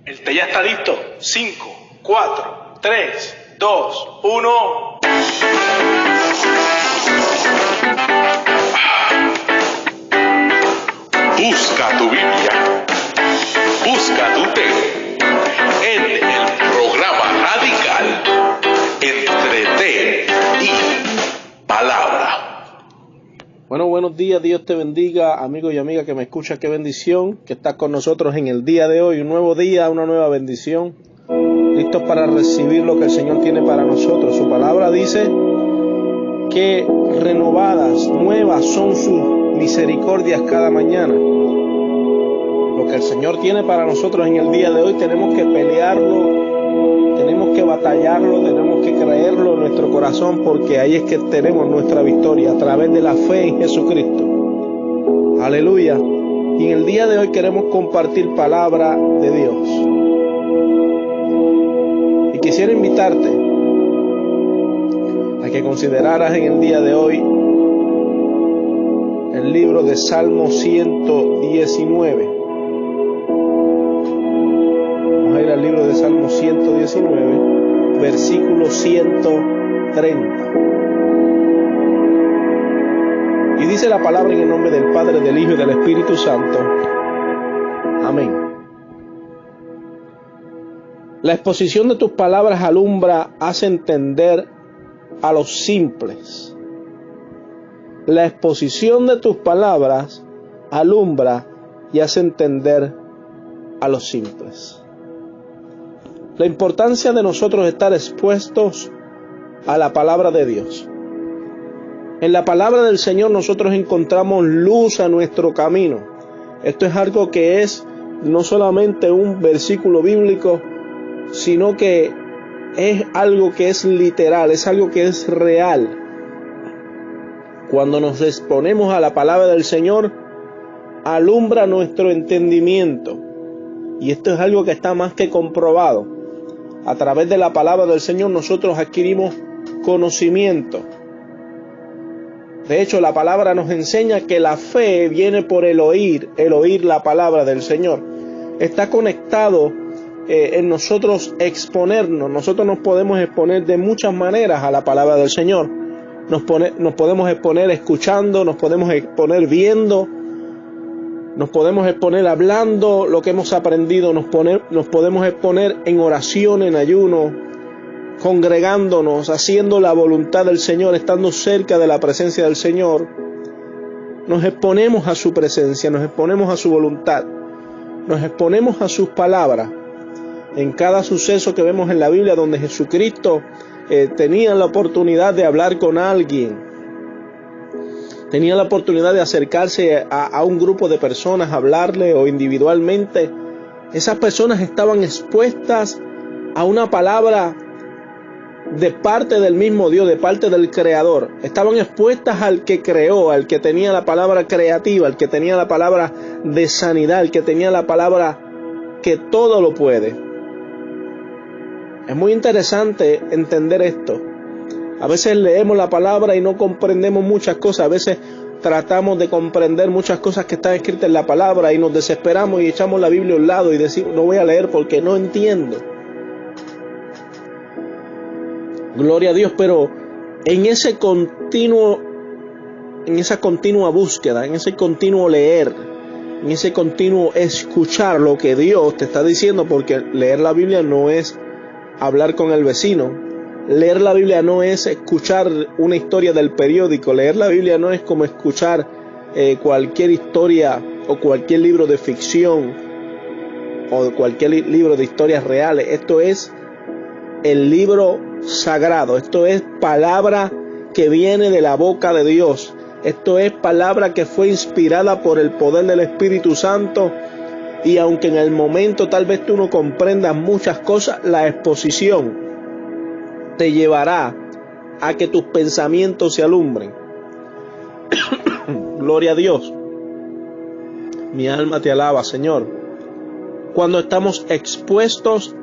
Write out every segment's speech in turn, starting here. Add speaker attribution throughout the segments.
Speaker 1: El té ya está listo. 5, 4, 3, 2, 1.
Speaker 2: Busca tu Biblia. Busca tu té. En el programa radical Entre Té y Palabra.
Speaker 3: Bueno, buenos días, Dios te bendiga, amigo y amiga que me escucha, qué bendición que estás con nosotros en el día de hoy, un nuevo día, una nueva bendición, listos para recibir lo que el Señor tiene para nosotros. Su palabra dice que renovadas, nuevas son sus misericordias cada mañana. Lo que el Señor tiene para nosotros en el día de hoy tenemos que pelearlo, tenemos que batallarlo, tenemos que creerlo en nuestro corazón, porque ahí es que tenemos nuestra victoria, a través de la fe en Jesucristo. Aleluya. Y en el día de hoy queremos compartir palabra de Dios. Y quisiera invitarte a que consideraras en el día de hoy el libro de Salmo 119. Vamos a ir al libro de Salmo 119, versículo 130. Y dice la palabra en el nombre del Padre, del Hijo y del Espíritu Santo. Amén. La exposición de tus palabras alumbra, hace entender a los simples. La exposición de tus palabras alumbra y hace entender a los simples. La importancia de nosotros estar expuestos a la palabra de Dios. En la palabra del Señor nosotros encontramos luz a nuestro camino. Esto es algo que es no solamente un versículo bíblico, sino que es algo que es literal, es algo que es real. Cuando nos exponemos a la palabra del Señor, alumbra nuestro entendimiento. Y esto es algo que está más que comprobado. A través de la palabra del Señor nosotros adquirimos conocimiento. De hecho, la palabra nos enseña que la fe viene por el oír la palabra del Señor. Está conectado en nosotros exponernos. Nosotros nos podemos exponer de muchas maneras a la palabra del Señor. Nos podemos exponer escuchando, nos podemos exponer viendo, nos podemos exponer hablando lo que hemos aprendido, nos podemos exponer en oración, en ayuno, congregándonos, haciendo la voluntad del Señor, estando cerca de la presencia del Señor. Nos exponemos a su presencia, nos exponemos a su voluntad, nos exponemos a sus palabras. En cada suceso que vemos en la Biblia donde Jesucristo tenía la oportunidad de hablar con alguien, tenía la oportunidad de acercarse a un grupo de personas, hablarle o individualmente, esas personas estaban expuestas a una palabra de parte del mismo Dios, de parte del Creador. Estaban expuestas al que creó, al que tenía la palabra creativa, al que tenía la palabra de sanidad, al que tenía la palabra que todo lo puede. Es muy interesante entender esto. A veces leemos la palabra y no comprendemos muchas cosas. A veces tratamos de comprender muchas cosas que están escritas en la palabra y nos desesperamos y echamos la Biblia a un lado y decimos, no voy a leer porque no entiendo. Gloria a Dios, pero en esa continua búsqueda, en ese continuo leer, en ese continuo escuchar lo que Dios te está diciendo, porque leer la Biblia no es hablar con el vecino, leer la Biblia no es escuchar una historia del periódico, leer la Biblia no es como escuchar cualquier historia o cualquier libro de ficción o cualquier libro de historias reales. Esto es el libro sagrado, esto es palabra que viene de la boca de Dios, esto es palabra que fue inspirada por el poder del Espíritu Santo. Y aunque en el momento tal vez tú no comprendas muchas cosas, la exposición te llevará a que tus pensamientos se alumbren. Gloria a Dios. Mi alma te alaba, Señor. Cuando estamos expuestos,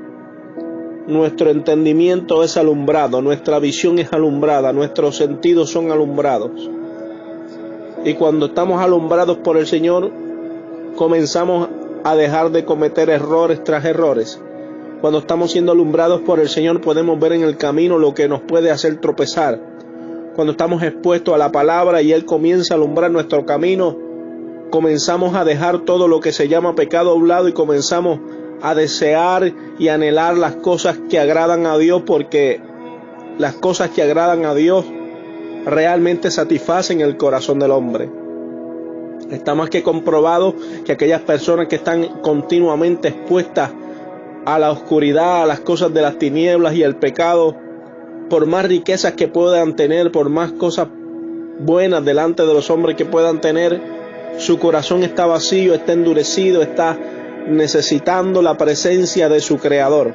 Speaker 3: nuestro entendimiento es alumbrado, nuestra visión es alumbrada, nuestros sentidos son alumbrados. Y cuando estamos alumbrados por el Señor, comenzamos a dejar de cometer errores tras errores. Cuando estamos siendo alumbrados por el Señor, podemos ver en el camino lo que nos puede hacer tropezar. Cuando estamos expuestos a la palabra y Él comienza a alumbrar nuestro camino, comenzamos a dejar todo lo que se llama pecado a un lado y comenzamos a desear y anhelar las cosas que agradan a Dios, porque las cosas que agradan a Dios realmente satisfacen el corazón del hombre. Está más que comprobado que aquellas personas que están continuamente expuestas a la oscuridad, a las cosas de las tinieblas y el pecado, por más riquezas que puedan tener, por más cosas buenas delante de los hombres que puedan tener, su corazón está vacío, está endurecido, está necesitando la presencia de su Creador.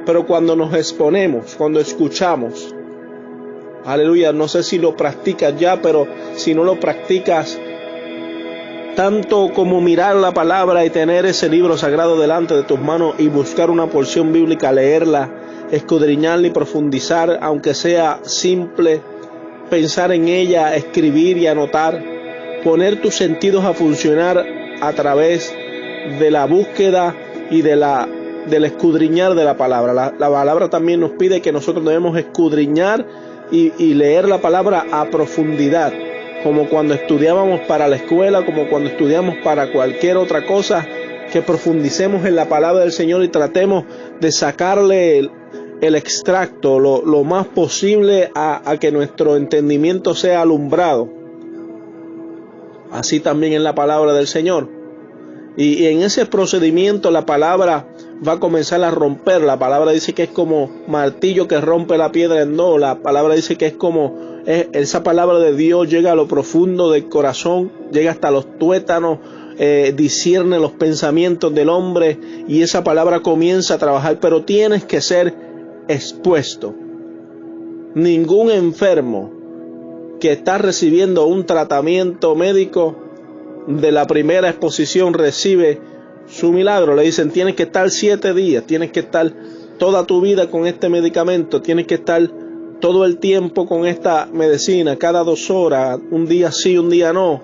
Speaker 3: Pero cuando nos exponemos, cuando escuchamos, aleluya, no sé si lo practicas ya, pero si no lo practicas, tanto como mirar la palabra y tener ese libro sagrado delante de tus manos y buscar una porción bíblica, leerla, escudriñarla y profundizar, aunque sea simple, pensar en ella, escribir y anotar, poner tus sentidos a funcionar a través de la búsqueda y del escudriñar de la palabra. La palabra también nos pide que nosotros debemos escudriñar y leer la palabra a profundidad, como cuando estudiábamos para la escuela, como cuando estudiamos para cualquier otra cosa, que profundicemos en la palabra del Señor y tratemos de sacarle el extracto lo más posible a que nuestro entendimiento sea alumbrado. Así también en la palabra del Señor. Y en ese procedimiento la palabra va a comenzar a romper. La palabra dice que es como martillo que rompe la piedra en dos. La palabra dice que es como esa palabra de Dios llega a lo profundo del corazón, llega hasta los tuétanos, discierne los pensamientos del hombre, y esa palabra comienza a trabajar. Pero tienes que ser expuesto. Ningún enfermo que está recibiendo un tratamiento médico de la primera exposición recibe su milagro. Le dicen: tienes que estar 7 días, tienes que estar toda tu vida con este medicamento, tienes que estar todo el tiempo con esta medicina, cada 2 horas, un día sí, un día no.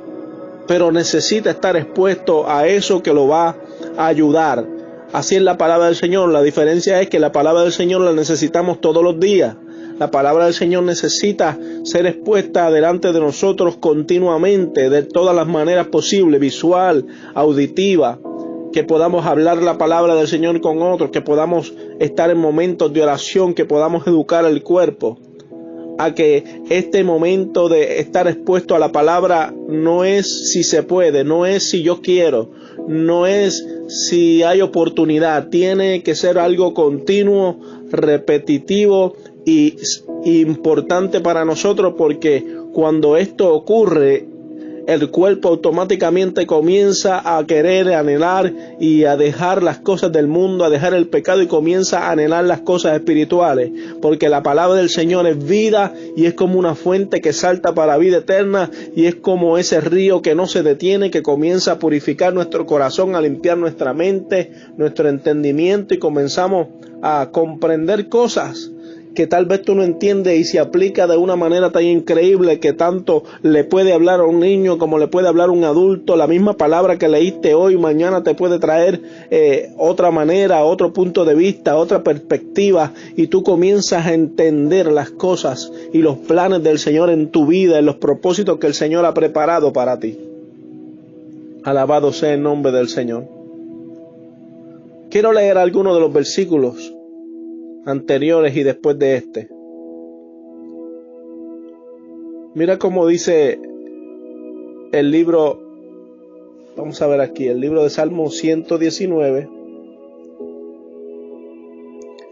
Speaker 3: Pero necesita estar expuesto a eso que lo va a ayudar. Así es la palabra del Señor. La diferencia es que la palabra del Señor la necesitamos todos los días. La palabra del Señor necesita ser expuesta delante de nosotros continuamente, de todas las maneras posibles, visual, auditiva, que podamos hablar la palabra del Señor con otros, que podamos estar en momentos de oración, que podamos educar el cuerpo, a que este momento de estar expuesto a la palabra no es si se puede, no es si yo quiero, no es si hay oportunidad, tiene que ser algo continuo, repetitivo y importante para nosotros, porque cuando esto ocurre, el cuerpo automáticamente comienza a querer, a anhelar y a dejar las cosas del mundo, a dejar el pecado, y comienza a anhelar las cosas espirituales, porque la palabra del Señor es vida y es como una fuente que salta para vida eterna, y es como ese río que no se detiene, que comienza a purificar nuestro corazón, a limpiar nuestra mente, nuestro entendimiento, y comenzamos a comprender cosas que tal vez tú no entiendes, y se aplica de una manera tan increíble que tanto le puede hablar a un niño como le puede hablar a un adulto. La misma palabra que leíste hoy, mañana te puede traer otra manera, otro punto de vista, otra perspectiva, y tú comienzas a entender las cosas y los planes del Señor en tu vida, en los propósitos que el Señor ha preparado para ti. Alabado sea el nombre del Señor. Quiero leer algunos de los versículos anteriores y después de este. Mira cómo dice el libro, vamos a ver aquí, el libro de Salmo 119.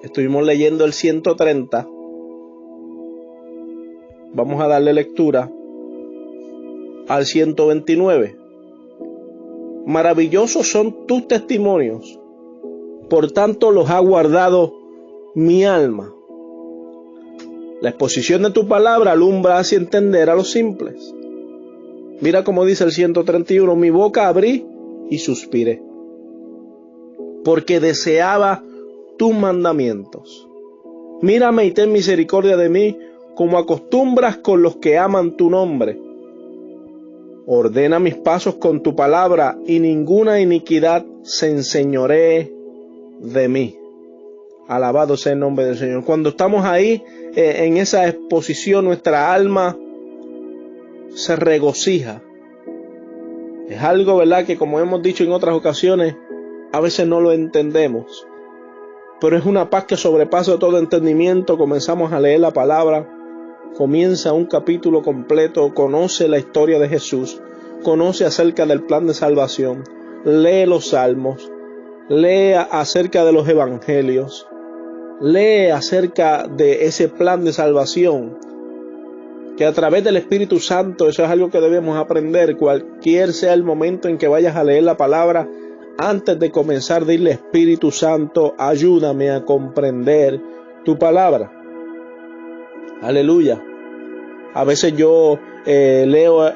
Speaker 3: Estuvimos leyendo el 130. Vamos a darle lectura al 129. Maravillosos son tus testimonios, por tanto los ha guardado mi alma. La exposición de tu palabra alumbra hacia entender a los simples. Mira cómo dice el 131, mi boca abrí y suspiré, porque deseaba tus mandamientos. Mírame y ten misericordia de mí, como acostumbras con los que aman tu nombre. Ordena mis pasos con tu palabra, y ninguna iniquidad se enseñoree de mí. Alabado sea el nombre del Señor. Cuando estamos ahí en esa exposición, nuestra alma se regocija. Es algo, ¿verdad?, que como hemos dicho en otras ocasiones, a veces no lo entendemos. Pero es una paz que sobrepasa todo entendimiento. Comenzamos a leer la palabra, comienza un capítulo completo, conoce la historia de Jesús, conoce acerca del plan de salvación, lee los salmos, lee acerca de los evangelios, lee acerca de ese plan de salvación, que a través del Espíritu Santo, eso es algo que debemos aprender, cualquier sea el momento en que vayas a leer la palabra, antes de comenzar, dile: Espíritu Santo, ayúdame a comprender tu palabra. Aleluya. A veces yo leo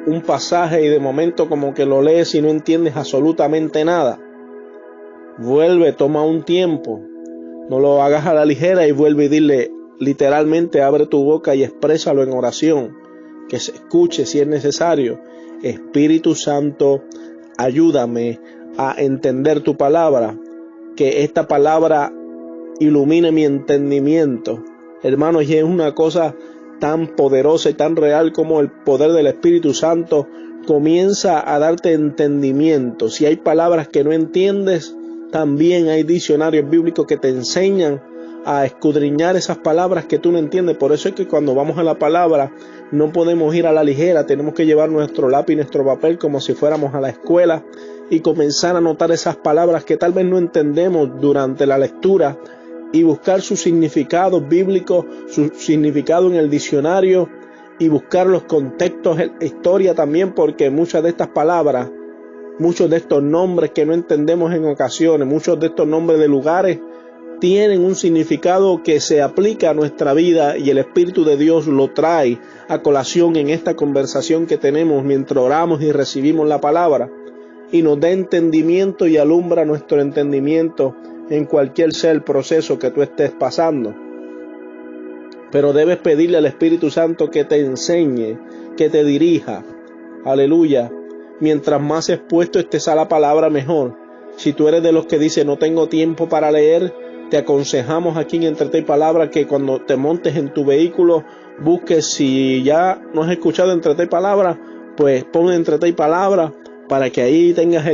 Speaker 3: un pasaje y de momento como que lo lees y no entiendes absolutamente nada. Vuelve, toma un tiempo, no lo hagas a la ligera y vuelve y dile, literalmente abre tu boca y exprésalo en oración, que se escuche si es necesario. Espíritu Santo, ayúdame a entender tu palabra, que esta palabra ilumine mi entendimiento. Hermanos, y es una cosa tan poderosa y tan real como el poder del Espíritu Santo comienza a darte entendimiento. Si hay palabras que no entiendes, también hay diccionarios bíblicos que te enseñan a escudriñar esas palabras que tú no entiendes. Por eso es que cuando vamos a la palabra no podemos ir a la ligera, tenemos que llevar nuestro lápiz y nuestro papel como si fuéramos a la escuela y comenzar a anotar esas palabras que tal vez no entendemos durante la lectura y buscar su significado bíblico, su significado en el diccionario y buscar los contextos, historia también, porque muchas de estas palabras, muchos de estos nombres que no entendemos en ocasiones, muchos de estos nombres de lugares tienen un significado que se aplica a nuestra vida y el Espíritu de Dios lo trae a colación en esta conversación que tenemos mientras oramos y recibimos la palabra, y nos da entendimiento y alumbra nuestro entendimiento en cualquier sea el proceso que tú estés pasando. Pero debes pedirle al Espíritu Santo que te enseñe, que te dirija. Aleluya. Mientras más expuesto estés a la palabra, mejor. Si tú eres de los que dice no tengo tiempo para leer, te aconsejamos aquí en Entre Té y Palabra que cuando te montes en tu vehículo busques, si ya no has escuchado Entre Té y Palabra, pues pon Entre Té y Palabra para que ahí tengas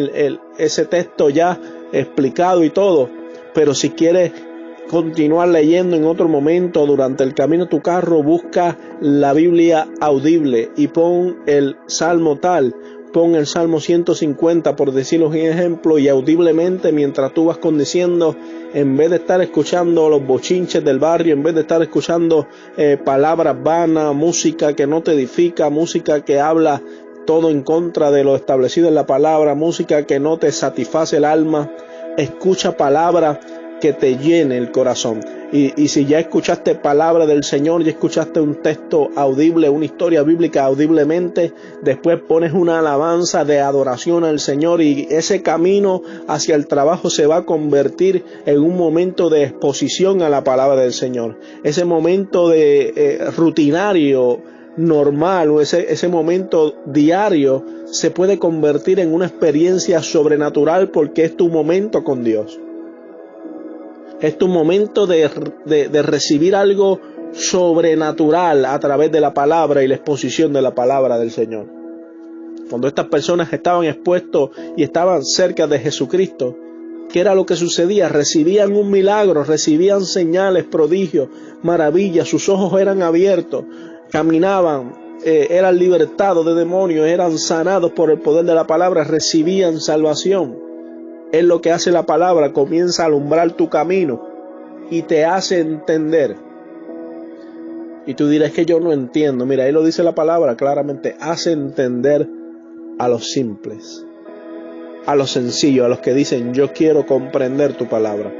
Speaker 3: ese texto ya explicado y todo. Pero si quieres continuar leyendo en otro momento durante el camino de tu carro, busca la Biblia audible y pon el Salmo tal, pon el Salmo 150 por decirlo en ejemplo, y audiblemente mientras tú vas conduciendo, en vez de estar escuchando los bochinches del barrio, en vez de estar escuchando palabras vanas, música que no te edifica, música que habla todo en contra de lo establecido en la palabra, música que no te satisface el alma, escucha palabra que te llene el corazón. Y si ya escuchaste palabra del Señor, ya escuchaste un texto audible, una historia bíblica audiblemente, después pones una alabanza de adoración al Señor y ese camino hacia el trabajo se va a convertir en un momento de exposición a la palabra del Señor. Ese momento de rutinario, normal, o ese momento diario se puede convertir en una experiencia sobrenatural porque es tu momento con Dios. Es tu momento de recibir algo sobrenatural a través de la palabra y la exposición de la palabra del Señor. Cuando estas personas estaban expuestos y estaban cerca de Jesucristo, ¿qué era lo que sucedía? Recibían un milagro, recibían señales, prodigios, maravillas, sus ojos eran abiertos, caminaban, eran libertados de demonios, eran sanados por el poder de la palabra, recibían salvación. Es lo que hace la palabra, comienza a alumbrar tu camino y te hace entender. Y tú dirás que yo no entiendo. Mira, ahí lo dice la palabra claramente, hace entender a los simples, a los sencillos, a los que dicen yo quiero comprender tu palabra.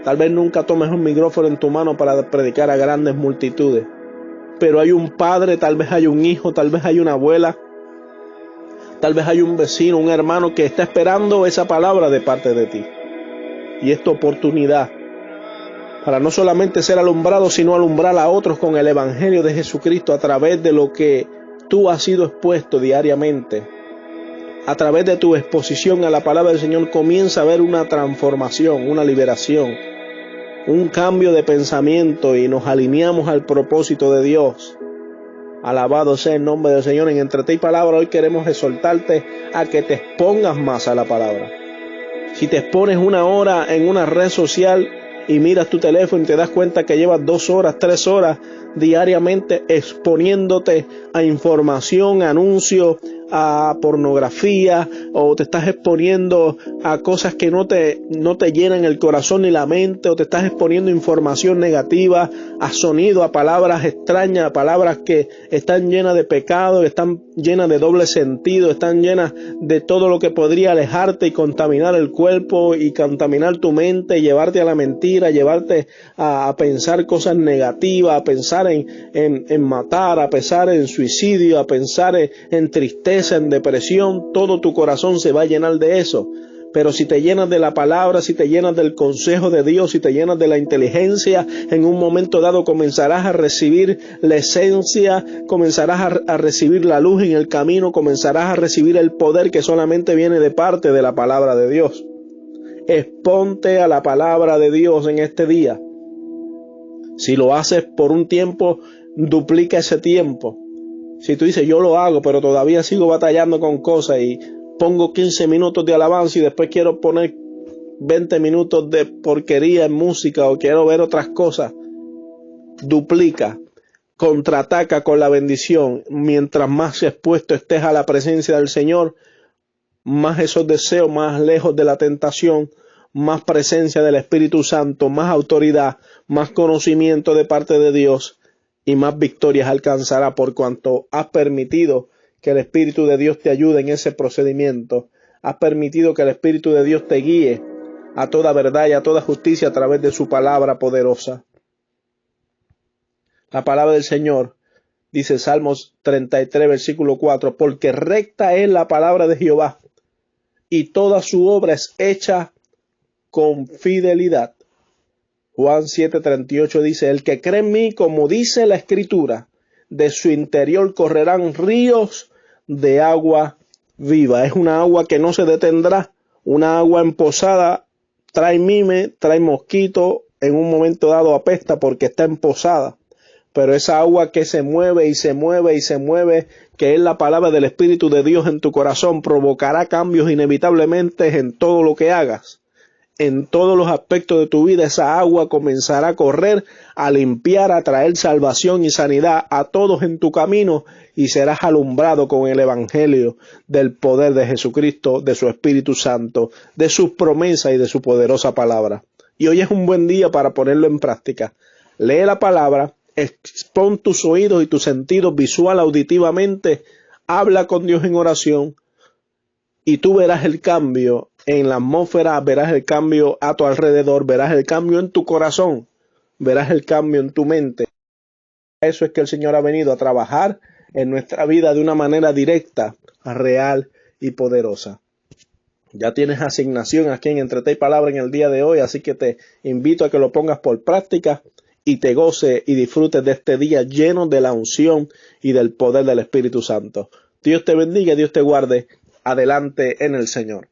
Speaker 3: Tal vez nunca tomes un micrófono en tu mano para predicar a grandes multitudes, pero hay un padre, tal vez hay un hijo, tal vez hay una abuela, tal vez hay un vecino, un hermano que está esperando esa palabra de parte de ti. Y esta oportunidad para no solamente ser alumbrado, sino alumbrar a otros con el Evangelio de Jesucristo a través de lo que tú has sido expuesto diariamente, a través de tu exposición a la palabra del Señor, comienza a haber una transformación, una liberación, un cambio de pensamiento y nos alineamos al propósito de Dios. Alabado sea el nombre del Señor. En Entre Té y Palabra hoy queremos exhortarte a que te expongas más a la palabra. Si te expones una hora en una red social y miras tu teléfono y te das cuenta que llevas 2 horas, 3 horas diariamente exponiéndote a información, a anuncios, a pornografía, o te estás exponiendo a cosas que no te llenan el corazón ni la mente, o te estás exponiendo a información negativa, a sonido, a palabras extrañas, a palabras que están llenas de pecado, que están llenas de doble sentido, están llenas de todo lo que podría alejarte y contaminar el cuerpo y contaminar tu mente y llevarte a la mentira, llevarte a pensar cosas negativas, a pensar en matar, a pensar en suicidio, a pensar en tristeza, en depresión. Todo tu corazón se va a llenar de eso. Pero si te llenas de la palabra, si te llenas del consejo de Dios, si te llenas de la inteligencia, en un momento dado comenzarás a recibir la esencia, comenzarás a recibir la luz en el camino, comenzarás a recibir el poder que solamente viene de parte de la palabra de Dios. Exponte a la palabra de Dios en este día. Si lo haces por un tiempo, duplica ese tiempo. Si tú dices, yo lo hago, pero todavía sigo batallando con cosas y pongo 15 minutos de alabanza y después quiero poner 20 minutos de porquería en música o quiero ver otras cosas, duplica, contraataca con la bendición. Mientras más expuesto estés a la presencia del Señor, más esos deseos, más lejos de la tentación, más presencia del Espíritu Santo, más autoridad, más conocimiento de parte de Dios y más victorias alcanzará, por cuanto has permitido que el Espíritu de Dios te ayude en ese procedimiento. Has permitido que el Espíritu de Dios te guíe a toda verdad y a toda justicia a través de su palabra poderosa. La palabra del Señor dice Salmos 33, versículo 4, porque recta es la palabra de Jehová y toda su obra es hecha con fidelidad. Juan 7:38 dice, el que cree en mí, como dice la Escritura, de su interior correrán ríos de agua viva. Es una agua que no se detendrá, una agua emposada, trae mime, trae mosquito, en un momento dado apesta porque está emposada. Pero esa agua que se mueve y se mueve y se mueve, que es la palabra del Espíritu de Dios en tu corazón, provocará cambios inevitablemente en todo lo que hagas. En todos los aspectos de tu vida, esa agua comenzará a correr, a limpiar, a traer salvación y sanidad a todos en tu camino y serás alumbrado con el Evangelio del poder de Jesucristo, de su Espíritu Santo, de sus promesas y de su poderosa palabra. Y hoy es un buen día para ponerlo en práctica. Lee la palabra, expon tus oídos y tus sentidos visual, auditivamente, habla con Dios en oración y tú verás el cambio en la atmósfera, verás el cambio a tu alrededor, verás el cambio en tu corazón, verás el cambio en tu mente. Eso es que el Señor ha venido a trabajar en nuestra vida de una manera directa, real y poderosa. Ya tienes asignación aquí en Entre Té y Palabra en el día de hoy, así que te invito a que lo pongas por práctica y te goce y disfrutes de este día lleno de la unción y del poder del Espíritu Santo. Dios te bendiga, Dios te guarde. Adelante en el Señor.